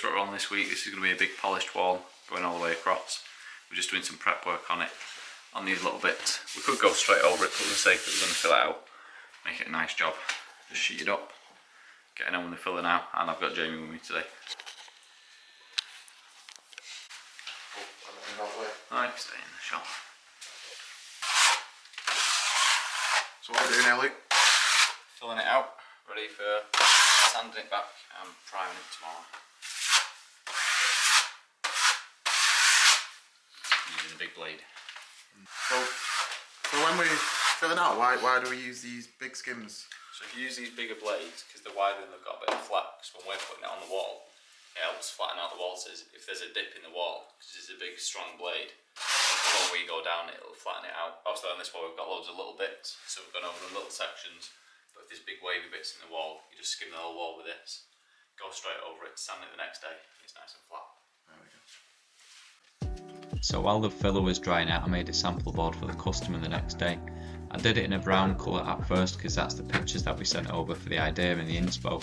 is what we're on this week. This is going to be a big polished wall going all the way across. We're just doing some prep work on it, on these little bits. We could go straight over it, but for the sake that we're going to fill it out, make it a nice job. Just sheet it up, getting on with the filling out, and I've got Jamie with me today. Alright, stay in the shop. So what are we doing now, Luke? Filling it out, ready for sanding it back and priming it tomorrow. Using a big blade. So when we're filling out, why do we use these big skims? So if you use these bigger blades, because they're wider and they've got a bit of flex, when we're putting it on the wall, it helps flatten out the wall. So if there's a dip in the wall, because it's a big strong blade, when we go down it'll flatten it out. Obviously on this wall we've got loads of little bits, so we've gone over the little sections, but if there's big wavy bits in the wall, you just skim the whole wall with this, go straight over it, sand it the next day, and it's nice and flat. There we go. So while the filler was drying out, I made a sample board for the customer the next day. I did it in a brown colour at first because that's the pictures that we sent over for the idea and the inspo,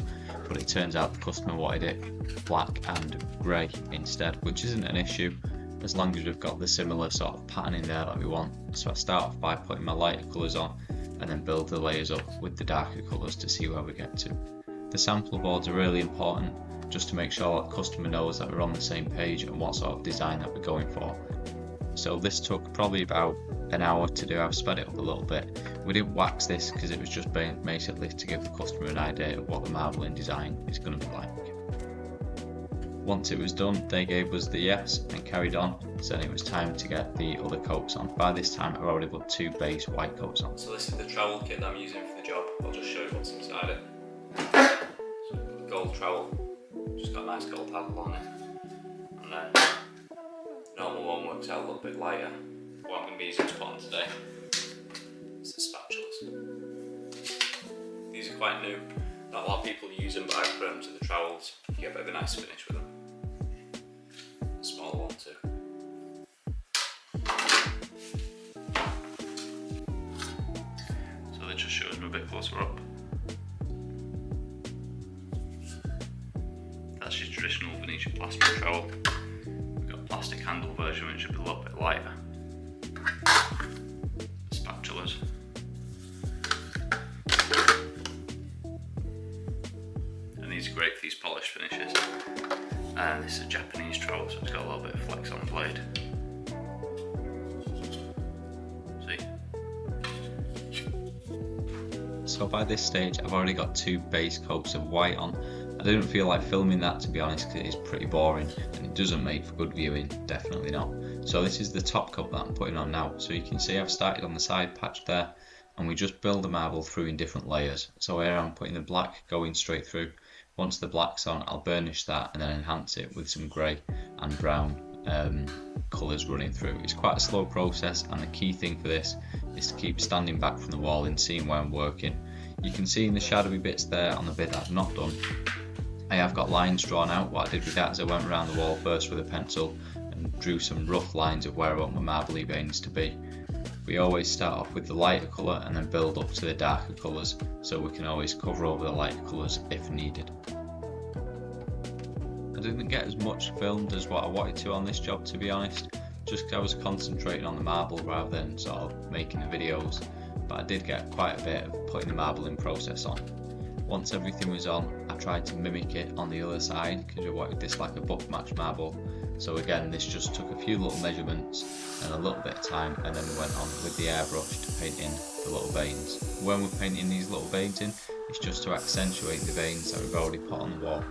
but it turns out the customer wanted it black and grey instead, which isn't an issue as long as we've got the similar sort of pattern in there that we want. So I start off by putting my lighter colours on and then build the layers up with the darker colours to see where we get to. The sample boards are really important just to make sure that the customer knows that we're on the same page and what sort of design that we're going for. So this took probably about an hour to do. I've sped it up a little bit. We didn't wax this because it was just basically to give the customer an idea of what the marbling design is going to be like. Once it was done, they gave us the yes and carried on, saying it was time to get the other coats on. By this time I've already put 2 base white coats on. So this is the trowel kit that I'm using for the job. I'll just show you what's inside it. So gold trowel, just got a nice gold handle on it. And then normal one works out a little bit lighter. What I'm going to be using to put on today is the spatulas. These are quite new. Not a lot of people use them, but I put them to the trowels. You get a bit of a nice finish with them. A smaller one too. So that just shows them a bit closer up. That's your traditional Venetian plastic trowel. We've got a plastic handle version which should be a little bit lighter. Spatulas. And these are great for these polished finishes. And this is a Japanese trowel, so it's got a little bit of flex on the blade. See? So by this stage I've already got 2 base coats of white on. I didn't feel like filming that, to be honest, because it is pretty boring and it doesn't make for good viewing, definitely not. So this is the top coat that I'm putting on now. So you can see I've started on the side patch there, and we just build the marble through in different layers. So here I'm putting the black going straight through. Once the black's on, I'll burnish that and then enhance it with some grey and brown colours running through. It's quite a slow process, and the key thing for this is to keep standing back from the wall and seeing where I'm working. You can see in the shadowy bits there on the bit that I've not done, I have got lines drawn out. What I did with that is I went around the wall first with a pencil and drew some rough lines of where I want my marbly veins to be. We always start off with the lighter colour and then build up to the darker colours, so we can always cover over the lighter colours if needed. I didn't get as much filmed as what I wanted to on this job, to be honest, just because I was concentrating on the marble rather than sort of making the videos, but I did get quite a bit of putting the marbling process on. Once everything was on, I tried to mimic it on the other side because I wanted this like a buff match marble. So again, this just took a few little measurements and a little bit of time, and then we went on with the airbrush to paint in the little veins. When we're painting these little veins in, it's just to accentuate the veins that we've already put on the wall.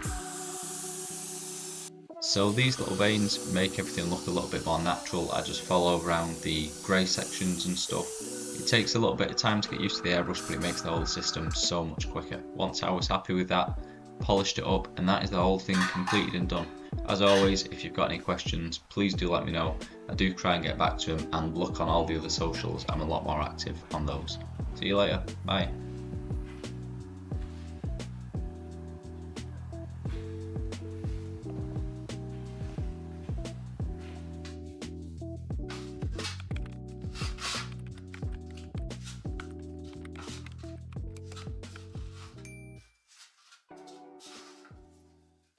So these little veins make everything look a little bit more natural. I just follow around the grey sections and stuff. It takes a little bit of time to get used to the airbrush, but it makes the whole system so much quicker. Once I was happy with that, polished it up, and that is the whole thing completed and done. As always, if you've got any questions, please do let me know. I do try and get back to them, and look on all the other socials. I'm a lot more active on those. See you later. Bye.